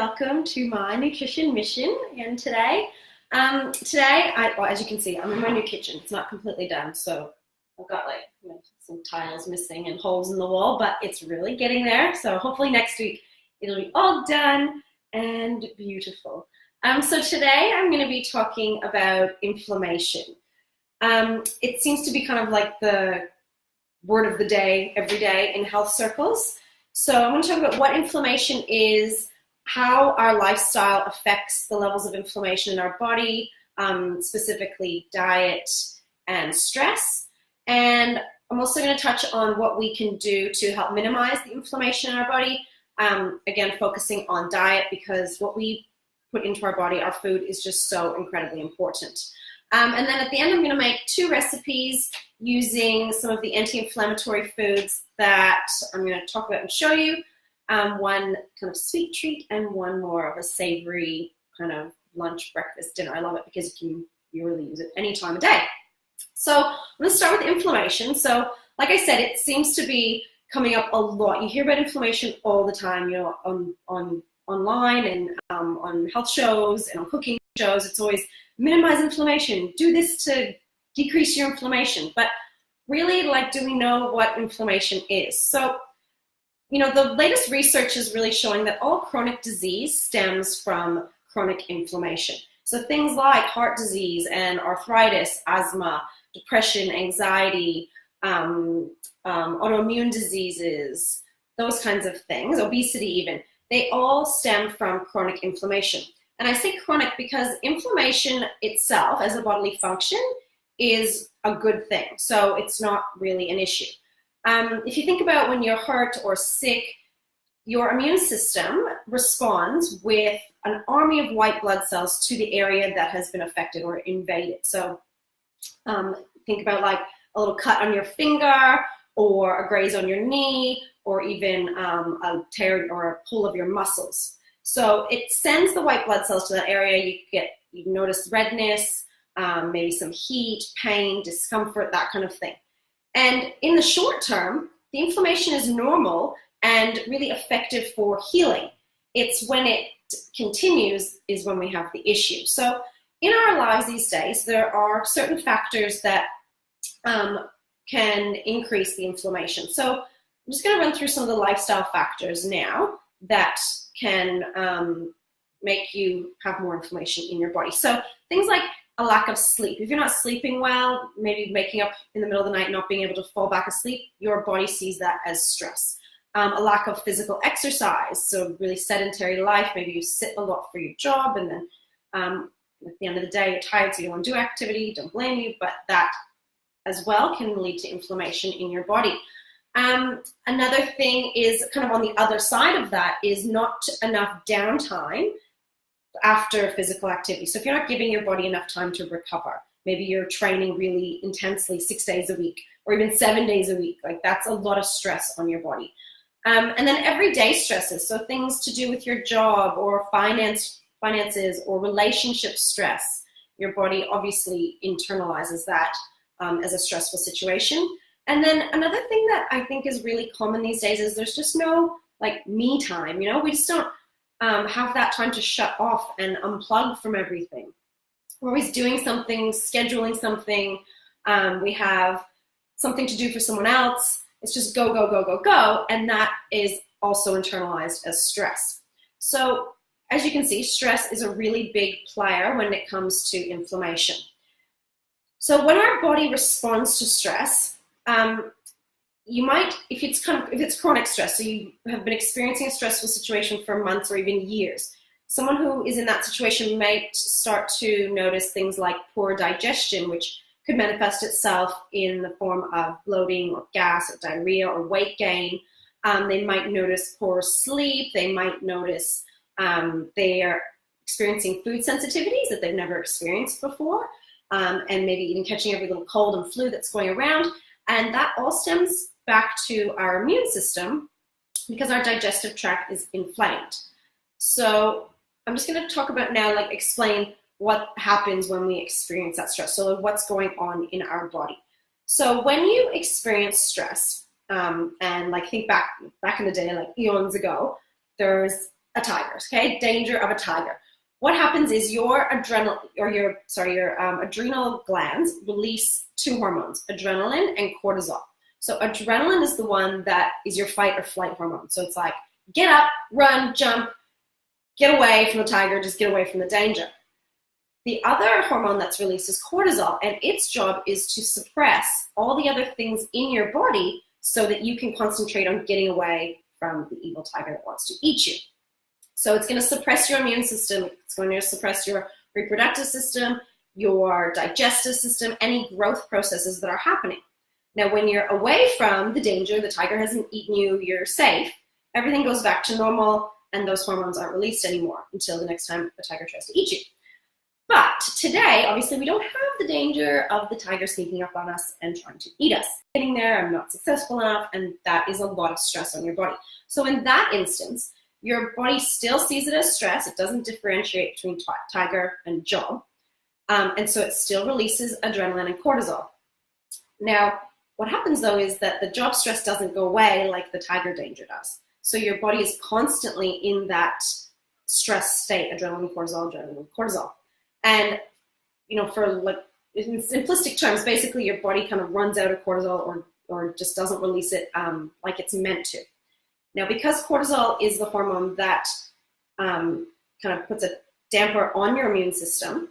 welcome to my nutrition mission again today. Well, as you can see, I'm in my new kitchen. It's not completely done, so I've got some tiles missing and holes in the wall, but it's really getting there. So hopefully next week it'll be all done and beautiful. So today I'm going to be talking about inflammation. It seems to be kind of like the word of the day every day in health circles. So I'm going to talk about what inflammation is, how our lifestyle affects the levels of inflammation in our body, specifically diet and stress. And I'm also going to touch on what we can do to help minimize the inflammation in our body. Again, focusing on diet, because what we put into our body, our food, is just so incredibly important. And then at the end, I'm going to make 2 recipes using some of the anti-inflammatory foods that I'm going to talk about and show you. One kind of sweet treat and one more of a savory kind of lunch, breakfast, dinner. I love it because you really use it any time of day. So I'm going to start with inflammation. So like I said, it seems to be coming up a lot. You hear about inflammation all the time, online and on health shows and on cooking shows. It's always minimize inflammation, do this to decrease your inflammation. But really, do we know what inflammation is? So, the latest research is really showing that all chronic disease stems from chronic inflammation. So things like heart disease and arthritis, asthma, depression, anxiety, autoimmune diseases, those kinds of things, obesity even, they all stem from chronic inflammation. And I say chronic because inflammation itself as a bodily function is a good thing. So it's not really an issue. If you think about when you're hurt or sick, your immune system responds with an army of white blood cells to the area that has been affected or invaded. So think about like a little cut on your finger or a graze on your knee or even a tear or a pull of your muscles. So it sends the white blood cells to that area. You notice redness, maybe some heat, pain, discomfort, that kind of thing. And in the short term, the inflammation is normal and really effective for healing. It's when it continues is when we have the issue. So in our lives these days, there are certain factors that can increase the inflammation. So I'm just going to run through some of the lifestyle factors now that can make you have more inflammation in your body. So things like a lack of sleep. If you're not sleeping well, maybe waking up in the middle of the night, not being able to fall back asleep, your body sees that as stress. A lack of physical exercise, so really sedentary life. Maybe you sit a lot for your job, and then at the end of the day, you're tired, so you don't want to do activity. Don't blame you, but that as well can lead to inflammation in your body. Another thing is kind of on the other side of that is not enough downtime after physical activity. So if you're not giving your body enough time to recover, maybe you're training really intensely 6 days a week or even 7 days a week, that's a lot of stress on your body. And then everyday stresses, so things to do with your job or finances or relationship stress. Your body obviously internalizes that as a stressful situation. And then another thing that I think is really common these days is there's just no me time. We just don't have that time to shut off and unplug from everything. We're always doing something, scheduling something. We have something to do for someone else. It's just go, go, go, go, go. And that is also internalized as stress. So as you can see, stress is a really big player when it comes to inflammation. So when our body responds to stress, you might, if it's chronic stress, so you have been experiencing a stressful situation for months or even years, someone who is in that situation might start to notice things like poor digestion, which could manifest itself in the form of bloating or gas or diarrhea or weight gain. They might notice poor sleep. They might notice they are experiencing food sensitivities that they've never experienced before, and maybe even catching every little cold and flu that's going around. And that all stems back to our immune system because our digestive tract is inflamed. So I'm just going to talk about now, explain what happens when we experience that stress. So what's going on in our body. So when you experience stress, and think back in the day, eons ago, there's a tiger, okay? Danger of a tiger. What happens is your adrenal glands release two hormones, adrenaline and cortisol. So adrenaline is the one that is your fight or flight hormone. So it's like, get up, run, jump, get away from the tiger, just get away from the danger. The other hormone that's released is cortisol, and its job is to suppress all the other things in your body so that you can concentrate on getting away from the evil tiger that wants to eat you. So it's going to suppress your immune system, it's going to suppress your reproductive system, your digestive system, any growth processes that are happening. Now, when you're away from the danger, the tiger hasn't eaten you, you're safe, everything goes back to normal, and those hormones aren't released anymore until the next time the tiger tries to eat you. But today, obviously, we don't have the danger of the tiger sneaking up on us and trying to eat us. Getting there, I'm not successful enough, and that is a lot of stress on your body. So in that instance, your body still sees it as stress. It doesn't differentiate between tiger and job. And so it still releases adrenaline and cortisol. Now, what happens though is that the job stress doesn't go away like the tiger danger does. So your body is constantly in that stress state, adrenaline, cortisol. And, you know, for like, in simplistic terms, basically your body kind of runs out of cortisol or just doesn't release it like it's meant to. Now, because cortisol is the hormone that kind of puts a damper on your immune system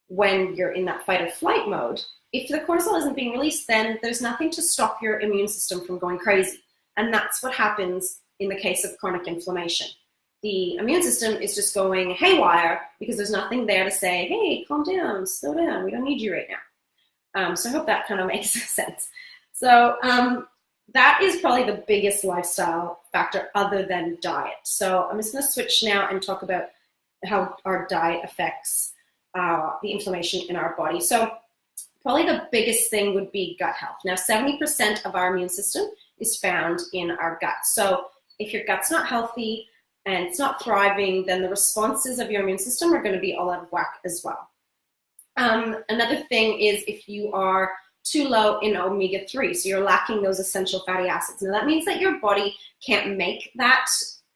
when you're in that fight or flight mode, if the cortisol isn't being released, then there's nothing to stop your immune system from going crazy. And that's what happens in the case of chronic inflammation. The immune system is just going haywire because there's nothing there to say, hey, calm down, slow down, we don't need you right now. So I hope that kind of makes sense. So that is probably the biggest lifestyle factor other than diet. So I'm just going to switch now and talk about how our diet affects the inflammation in our body. So probably the biggest thing would be gut health. Now, 70% of our immune system is found in our gut. So if your gut's not healthy and it's not thriving, then the responses of your immune system are going to be all out of whack as well. Another thing is if you are too low in omega-3, so you're lacking those essential fatty acids. Now that means that your body can't make that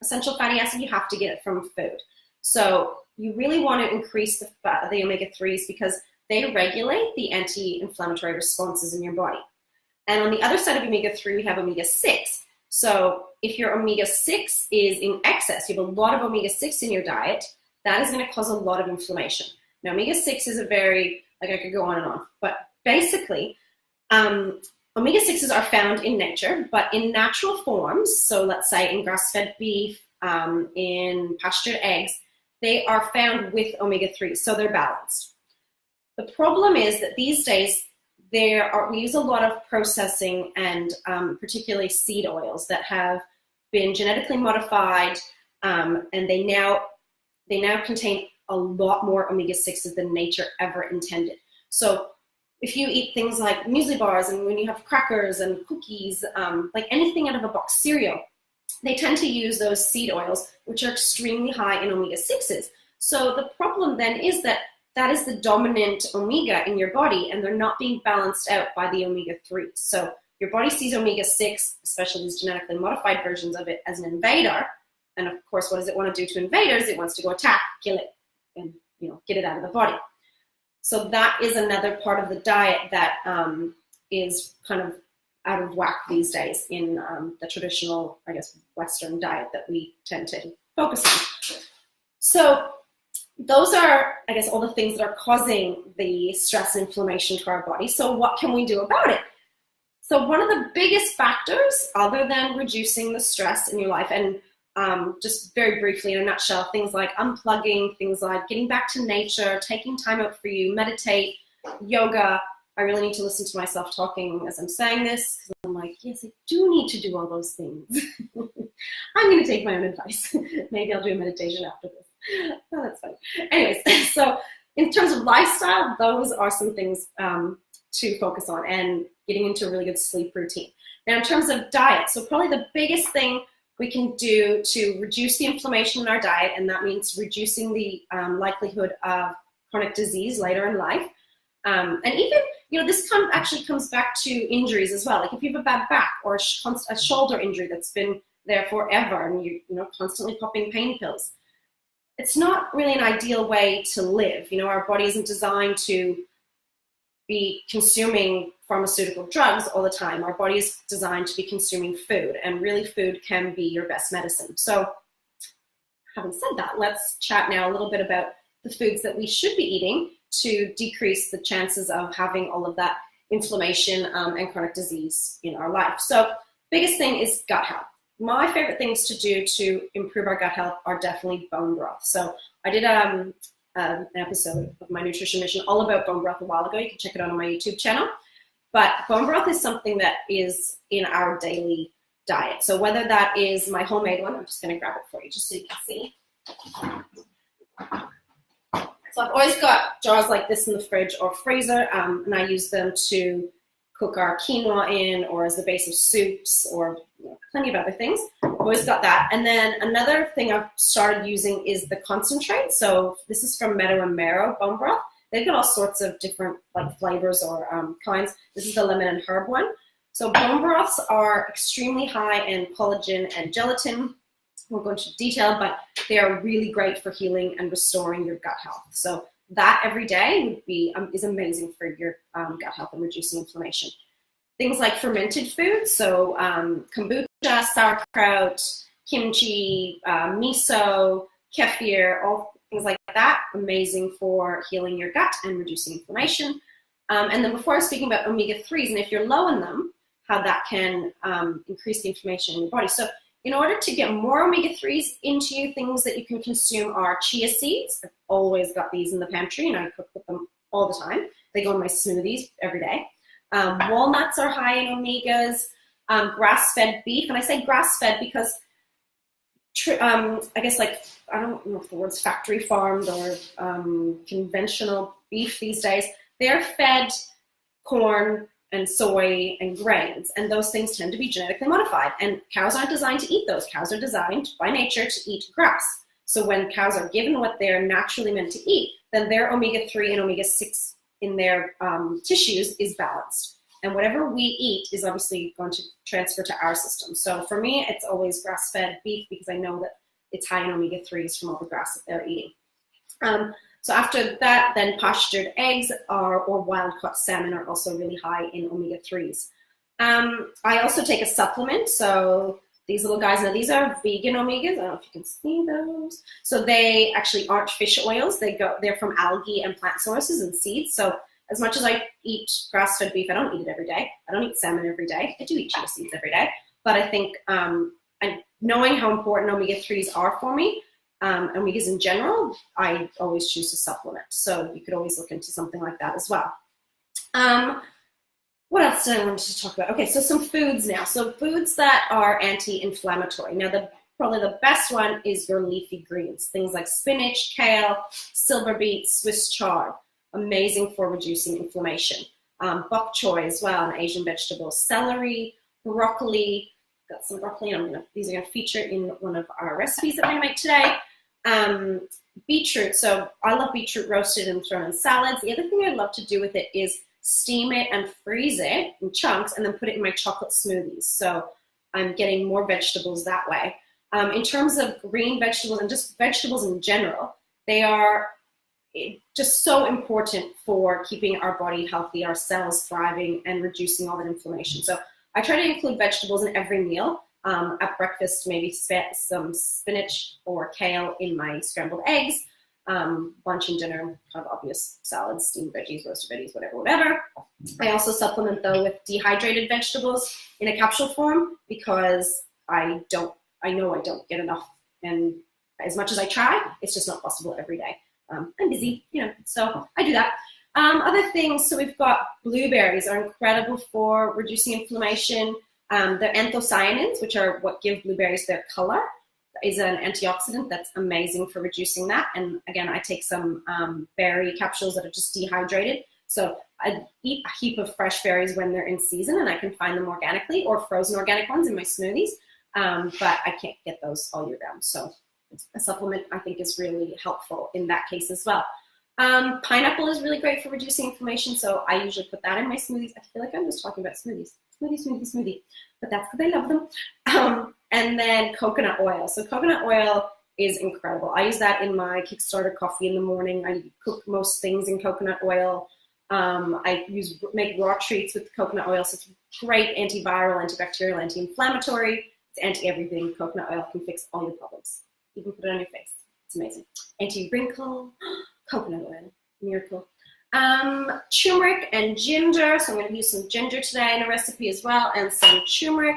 essential fatty acid, you have to get it from food. So you really want to increase the omega-3s because they regulate the anti-inflammatory responses in your body. And on the other side of omega-3, we have omega-6. So if your omega-6 is in excess, you have a lot of omega-6 in your diet, that is going to cause a lot of inflammation. Now, omega-6 is a very, like I could go on and on, but basically, omega-6s are found in nature, but in natural forms, so let's say in grass-fed beef, in pastured eggs, they are found with omega-3s, so they're balanced. The problem is that these days, we use a lot of processing and particularly seed oils that have been genetically modified, and they now contain a lot more omega-6s than nature ever intended. So if you eat things like muesli bars and when you have crackers and cookies, like anything out of a box cereal, they tend to use those seed oils, which are extremely high in omega-6s. So the problem then is that is the dominant omega in your body, and they're not being balanced out by the omega-3s. So your body sees omega-6, especially these genetically modified versions of it, as an invader. And of course, what does it want to do to invaders? It wants to go attack, kill it, and get it out of the body. So that is another part of the diet that is kind of out of whack these days in the traditional, I guess, Western diet that we tend to focus on. So those are, I guess, all the things that are causing the stress and inflammation to our body. So what can we do about it? So one of the biggest factors, other than reducing the stress in your life, and just very briefly in a nutshell, things like unplugging, things like getting back to nature, taking time out for you, meditate, yoga. I really need to listen to myself talking as I'm saying this, because I'm like, yes, I do need to do all those things. I'm going to take my own advice. Maybe I'll do a meditation after this. Oh, that's funny. Anyways, so in terms of lifestyle, those are some things to focus on, and getting into a really good sleep routine. Now, in terms of diet, so probably the biggest thing we can do to reduce the inflammation in our diet, and that means reducing the likelihood of chronic disease later in life. And even, this actually comes back to injuries as well. Like if you have a bad back or a shoulder injury that's been there forever and you're constantly popping pain pills. It's not really an ideal way to live. Our body isn't designed to be consuming pharmaceutical drugs all the time. Our body is designed to be consuming food, and really food can be your best medicine. So having said that, let's chat now a little bit about the foods that we should be eating to decrease the chances of having all of that inflammation and chronic disease in our life. So biggest thing is gut health. My favorite things to do to improve our gut health are definitely bone broth. So I did an episode of my nutrition mission all about bone broth a while ago. You can check it out on my YouTube channel. But bone broth is something that is in our daily diet. So whether that is my homemade one, I'm just going to grab it for you just so you can see. So I've always got jars like this in the fridge or freezer, and I use them to cook our quinoa in, or as the base of soups, or plenty of other things. I've always got that. And then another thing I've started using is the concentrate. So this is from Meadow and Marrow bone broth. They've got all sorts of different flavors or kinds. This is the lemon and herb one. So bone broths are extremely high in collagen and gelatin. I won't go into detail, but they are really great for healing and restoring your gut health. So that every day would be is amazing for your gut health and reducing inflammation. Things like fermented foods, so kombucha, sauerkraut, kimchi, miso, kefir, all things like that, amazing for healing your gut and reducing inflammation. And then before I was speaking about omega-3s, and if you're low in them, how that can increase the inflammation in your body. So in order to get more omega-3s into you, things that you can consume are chia seeds. I've always got these in the pantry, and I cook with them all the time. They go in my smoothies every day. Walnuts are high in omegas. Grass-fed beef, and I say grass-fed because I guess I don't know if the word's factory farmed or conventional beef these days. They're fed corn and soy and grains, and those things tend to be genetically modified, and cows aren't designed to eat those. Cows are designed by nature to eat grass. So when cows are given what they're naturally meant to eat, then their omega-3 and omega-6 in their tissues is balanced, and whatever we eat is obviously going to transfer to our system. So for me, it's always grass-fed beef because I know that it's high in omega-3s from all the grass that they're eating. So after that, then pastured eggs or wild-caught salmon are also really high in omega-3s. I also take a supplement. So these little guys, now these are vegan omegas. I don't know if you can see those. So they actually aren't fish oils. They're from algae and plant sources and seeds. So as much as I eat grass-fed beef, I don't eat it every day. I don't eat salmon every day. I do eat chia seeds every day. But I think knowing how important omega-3s are for me, omegas in general, I always choose to supplement. So you could always look into something like that as well. What else did I want to talk about? Okay, so some foods now. So foods that are anti-inflammatory. Now, probably the best one is your leafy greens. Things like spinach, kale, silver beet, Swiss chard. Amazing for reducing inflammation. Bok choy as well, an Asian vegetable. Celery, broccoli. Got some broccoli. These are going to feature in one of our recipes that we're going to make today. Beetroot. So I love beetroot roasted and thrown in salads. The other thing I love to do with it is steam it and freeze it in chunks and then put it in my chocolate smoothies. So I'm getting more vegetables that way. In terms of green vegetables and just vegetables in general, they are just so important for keeping our body healthy, our cells thriving, and reducing all that inflammation. So I try to include vegetables in every meal. At breakfast, maybe some spinach or kale in my scrambled eggs. Lunch and dinner, kind of obvious salads, steamed veggies, roasted veggies, whatever. I also supplement though with dehydrated vegetables in a capsule form because I know I don't get enough, and as much as I try, it's just not possible every day. I'm busy, so I do that. Other things, so we've got blueberries are incredible for reducing inflammation. They're anthocyanins, which are what give blueberries their color, is an antioxidant that's amazing for reducing that. And again, I take some berry capsules that are just dehydrated. So I eat a heap of fresh berries when they're in season, and I can find them organically or frozen organic ones in my smoothies, but I can't get those all year round. So a supplement I think is really helpful in that case as well. Pineapple is really great for reducing inflammation, so I usually put that in my smoothies. I feel like I'm just talking about smoothies. Smoothie. But that's because I love them. And then coconut oil. So coconut oil is incredible. I use that in my Kickstarter coffee in the morning. I cook most things in coconut oil. I make raw treats with coconut oil, so it's great antiviral, antibacterial, anti-inflammatory. It's anti-everything. Coconut oil can fix all your problems. You can put it on your face. It's amazing. Anti-wrinkle, coconut oil, miracle. Turmeric and ginger. So I'm going to use some ginger today in a recipe as well, and some turmeric.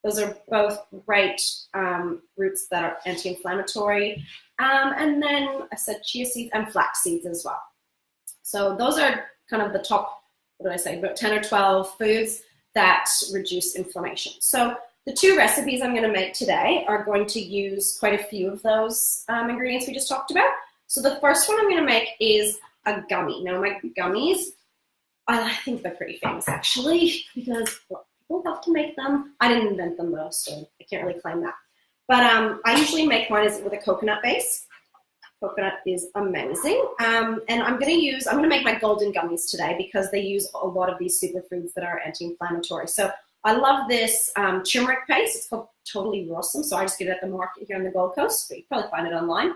Those are both great roots that are anti-inflammatory. And then I said chia seeds and flax seeds as well. So those are kind of the top, what do I say, about 10 or 12 foods that reduce inflammation. So the two recipes I'm going to make today are going to use quite a few of those ingredients we just talked about. So the first one I'm going to make is a gummy. Now my gummies, I think they're pretty famous actually, because people love to make them. I didn't invent them though, so I can't really claim that. But I usually make mine with a coconut base. Coconut is amazing. And I'm going to make my golden gummies today because they use a lot of these superfoods that are anti-inflammatory. So I love this turmeric paste. It's called Totally Awesome. So I just get it at the market here on the Gold Coast, but you can probably find it online.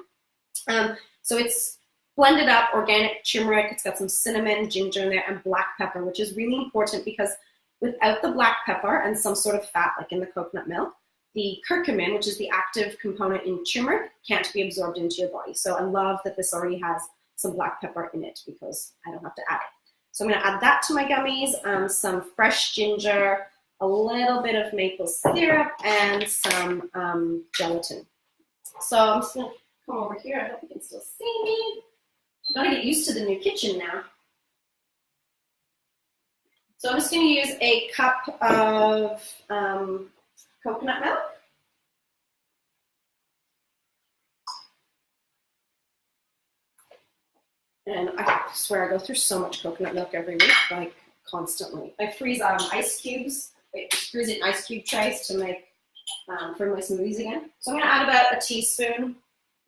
So it's blended up organic turmeric. It's got some cinnamon, ginger in there, and black pepper, which is really important because without the black pepper and some sort of fat, like in the coconut milk, the curcumin, which is the active component in turmeric, can't be absorbed into your body. So I love that this already has some black pepper in it because I don't have to add it. So I'm going to add that to my gummies, some fresh ginger, a little bit of maple syrup, and some gelatin. So I'm just going to come over here. I hope you can still see me. I've got to get used to the new kitchen now. So I'm just going to use a cup of coconut milk. And I swear I go through so much coconut milk every week, like constantly. I freeze ice cubes. I freeze it in ice cube trays to make for my smoothies again. So I'm going to add about a teaspoon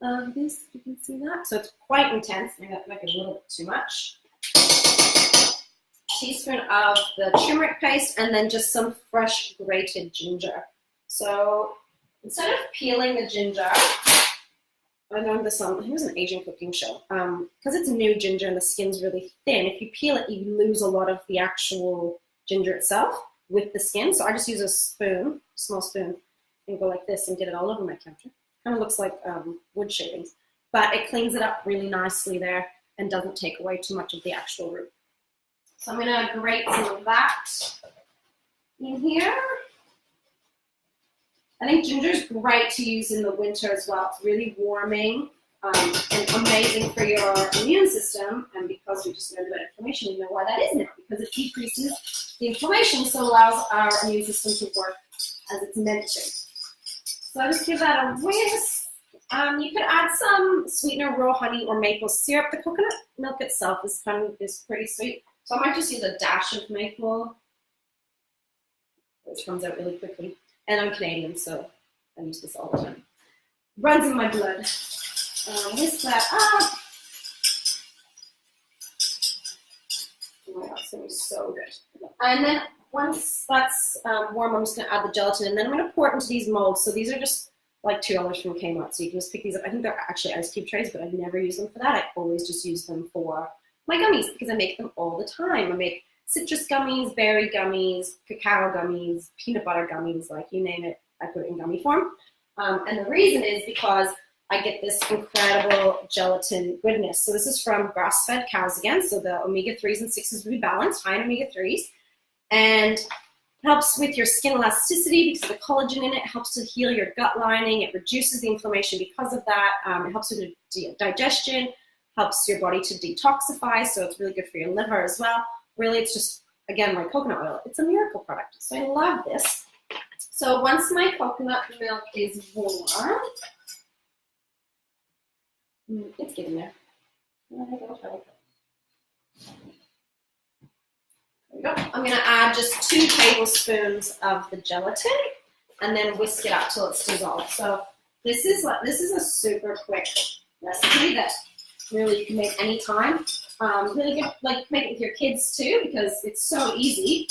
of this. You can see that. So it's quite intense. I got like a little bit too much. Teaspoon of the turmeric paste, and then just some fresh grated ginger. So instead of peeling the ginger, I learned this on, it was an Asian cooking show, because it's new ginger and the skin's really thin. If you peel it, you lose a lot of the actual ginger itself with the skin. So I just use a spoon, small spoon, and go like this and get it all over my counter. Kind of looks like wood shavings, but it cleans it up really nicely there and doesn't take away too much of the actual root. So I'm going to grate some of that in here. I think ginger is great to use in the winter as well. It's really warming and amazing for your immune system. And because we just learned about inflammation, we know why that is now. Because it decreases the inflammation, so allows our immune system to work as it's meant to. So I just give that a whisk. You could add some sweetener, raw honey, or maple syrup. The coconut milk itself is pretty sweet. So I might just use a dash of maple, which comes out really quickly. And I'm Canadian, so I use this all the time. Runs in my blood. Whisk that up. Oh my god, it's going to be so good. And then once that's warm, I'm just going to add the gelatin, and then I'm going to pour it into these molds. So these are just like $2 from Kmart, so you can just pick these up. I think they're actually ice cube trays, but I never use them for that. I always just use them for my gummies because I make them all the time. I make citrus gummies, berry gummies, cacao gummies, peanut butter gummies, like you name it, I put it in gummy form. And the reason is because I get this incredible gelatin goodness. So this is from grass-fed cows again, so the omega-3s and 6s will be balanced, high in omega-3s. And it helps with your skin elasticity because of the collagen in it. It helps to heal your gut lining. It reduces the inflammation because of that. It helps with the digestion, helps your body to detoxify, so it's really good for your liver as well. Really, it's just, again, like coconut oil. It's a miracle product. So I love this. So once my coconut milk is warm, it's getting there. There we go. I'm going to add just 2 tablespoons of the gelatin and then whisk it up till it's dissolved. So this is a super quick recipe that really you can make anytime. Really good, like make it with your kids too because it's so easy.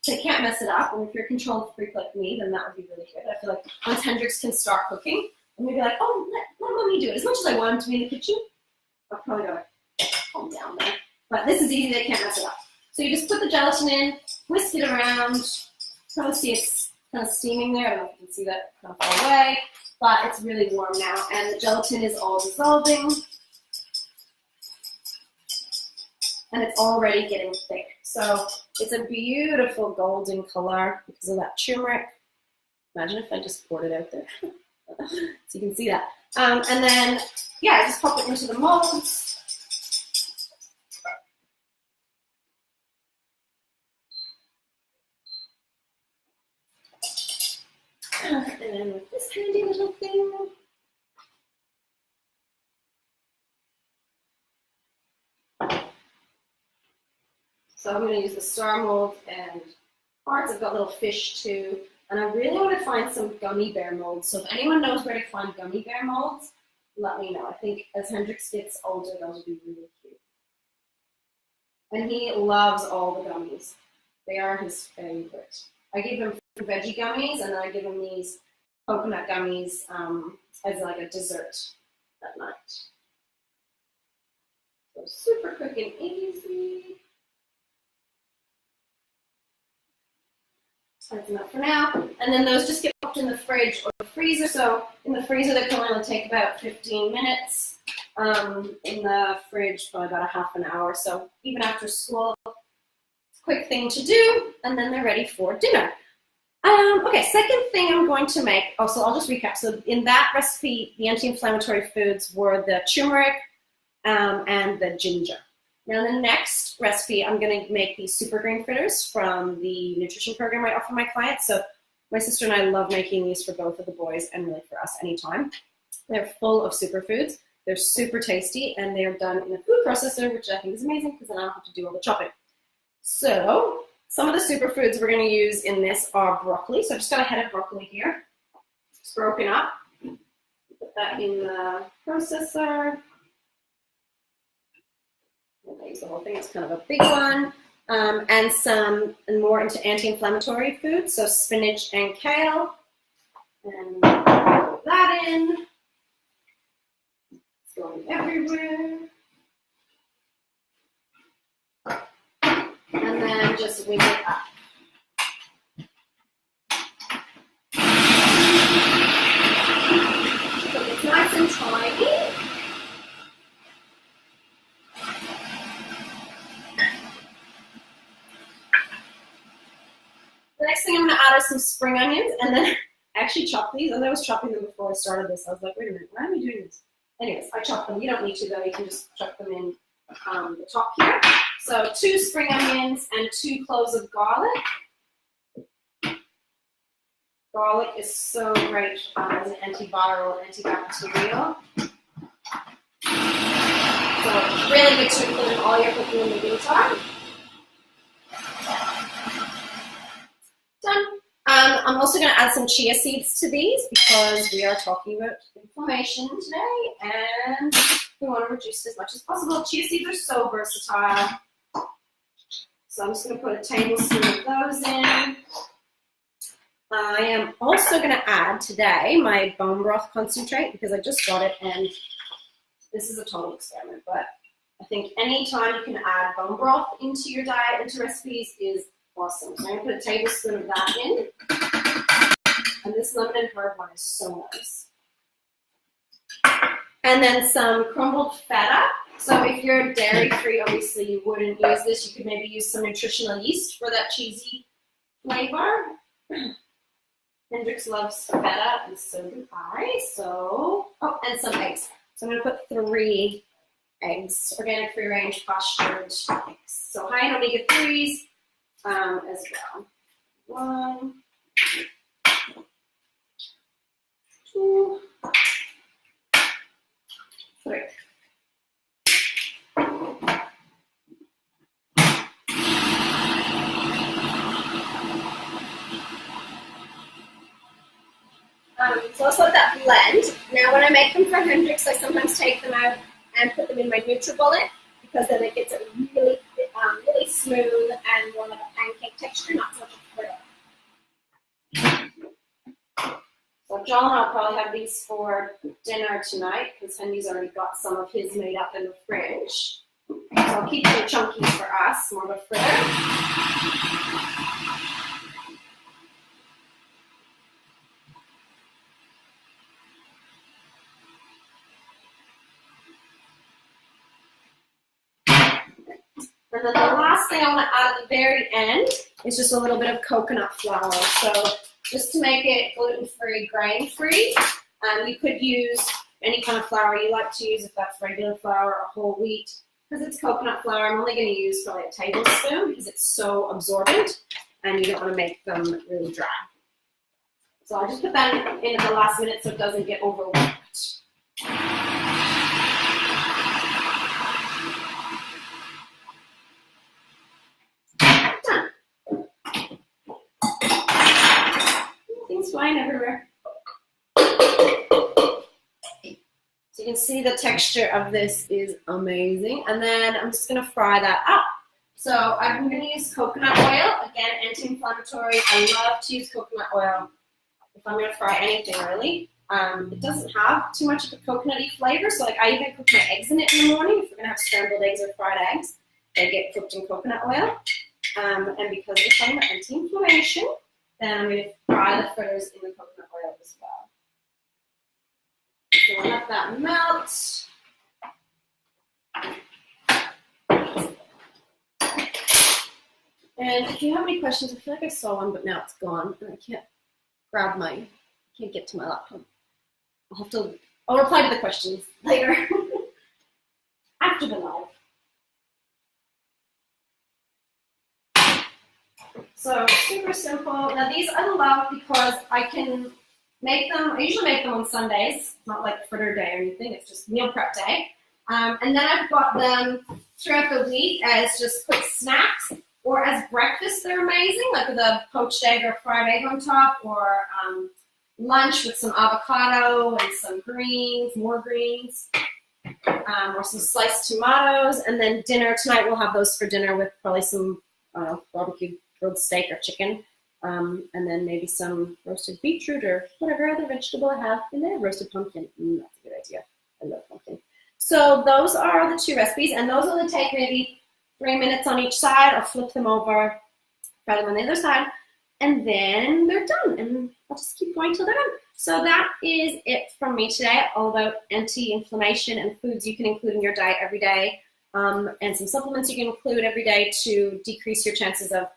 So you can't mess it up. And if you're a controlled freak like me, then that would be really good. I feel like once Hendrix can start cooking, I'm going to be like, oh, let mommy do it. As much as I want him to be in the kitchen, I've probably got to calm down there. But this is easy. They can't mess it up. So you just put the gelatin in, whisk it around. Kind of see it's kind of steaming there. I don't know if you can see that kind of far away. But it's really warm now. And the gelatin is all dissolving. And it's already getting thick. So it's a beautiful golden color because of that turmeric. Imagine if I just poured it out there. So you can see that. And then, yeah, just pop it into the molds. And then with this handy little thing. So I'm going to use the star mold and parts. I've got little fish too. And I really want to find some gummy bear molds. So if anyone knows where to find gummy bear molds, let me know. I think as Hendrix gets older, those will be really cute. And he loves all the gummies. They are his favorite. I give him veggie gummies, and then I give him these coconut gummies as like a dessert at night. So super quick and easy. That's enough for now. And then those just get popped in the fridge or the freezer. So in the freezer, they can only take about 15 minutes. In the fridge, probably about a half an hour. So even after school, quick thing to do. And then they're ready for dinner. Okay, second thing I'm going to make. Oh, so I'll just recap. So in that recipe, the anti-inflammatory foods were the turmeric and the ginger. Now, in the next recipe, I'm going to make these super green fritters from the nutrition program I offer my clients. So my sister and I love making these for both of the boys and really for us anytime. They're full of superfoods. They're super tasty, and they're done in a food processor, which I think is amazing because then I don't have to do all the chopping. So some of the superfoods we're going to use in this are broccoli. So I've just got a head of broccoli here. It's broken up. Put that in the processor. I'll use the whole thing. It's kind of a big one. And some more into anti-inflammatory foods, so spinach and kale. And put that in. It's going everywhere. And then just wing it up. So it's nice and tiny. The next thing I'm going to add are some spring onions, and then I actually chop these. As I was chopping them before I started this, I was like, wait a minute, why am I doing this? Anyways, I chop them. You don't need to, though. You can just chop them in the top here. So 2 spring onions and 2 cloves of garlic. Garlic is so great as an antiviral, antibacterial. So really good to include in all your cooking in the meantime. Done. I'm also going to add some chia seeds to these because we are talking about inflammation today and we want to reduce it as much as possible. Chia seeds are so versatile. So I'm just going to put a tablespoon of those in. I am also going to add today my bone broth concentrate because I just got it, and this is a total experiment, but I think anytime you can add bone broth into your diet, into recipes, is awesome. So I'm going to put a tablespoon of that in. And this lemon and herb one is so nice. And then some crumbled feta. So if you're dairy-free, obviously you wouldn't use this. You could maybe use some nutritional yeast for that cheesy flavor. Hendrix loves feta, and so do I. So, oh, and some eggs. So I'm going to put 3 eggs, organic free-range pastured eggs. So high in omega-3s as well. 1, 2, 3. So let's let that blend. Now when I make them for Hendrix, I sometimes take them out and put them in my NutriBullet because then it gets a really thick really smooth and more like a pancake texture, not so much a brittle. So John and I'll probably have these for dinner tonight because Henry's already got some of his made up in the fridge. So I'll keep the chunkies for us, more of a fritter. And then the last thing I want to add at the very end is just a little bit of coconut flour. So just to make it gluten-free, grain-free, you could use any kind of flour you like to use, if that's regular flour or whole wheat. Because it's coconut flour, I'm only going to use probably a tablespoon because it's so absorbent and you don't want to make them really dry. So I'll just put that in at the last minute so it doesn't get overworked. Things flying everywhere. So you can see the texture of this is amazing. And then I'm just going to fry that up. So I'm going to use coconut oil. Again, anti-inflammatory. I love to use coconut oil if I'm going to fry anything, really. It doesn't have too much of a coconutty flavor. So like I even cook my eggs in it in the morning. If we're going to have scrambled eggs or fried eggs, they get cooked in coconut oil. And because we're talking about anti-inflammation, then I'm going to fry the fritters in the coconut oil as well. So I'll let that melt. And if you have any questions, I feel like I saw one, but now it's gone, and I can't get to my laptop. I'll reply to the questions later, after the live. So super simple. Now these I love because I can make them, I usually make them on Sundays, not like fritter day or anything, it's just meal prep day. And then I've got them throughout the week as just quick snacks or as breakfast. They're amazing, like with a poached egg or fried egg on top, or lunch with some avocado and some greens, more greens, or some sliced tomatoes. And then dinner, tonight we'll have those for dinner with probably some barbecue grilled steak or chicken, and then maybe some roasted beetroot or whatever other vegetable I have in there. Roasted pumpkin, that's a good idea. I love pumpkin. So those are the two recipes, and those will take maybe 3 minutes on each side. I'll flip them over, fry them on the other side, and then they're done. And I'll just keep going till they're done. So that is it from me today, all about anti-inflammation and foods you can include in your diet every day, and some supplements you can include every day to decrease your chances of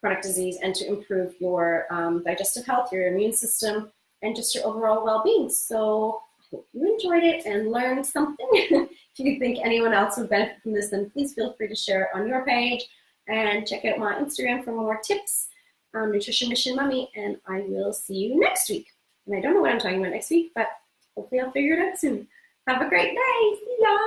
chronic disease and to improve your digestive health, your immune system, and just your overall well-being. So I hope you enjoyed it and learned something. If you think anyone else would benefit from this, then please feel free to share it on your page and check out my Instagram for more tips. Nutrition Mission Mummy, and I will see you next week. And I don't know what I'm talking about next week, but hopefully I'll figure it out soon. Have a great day. See ya.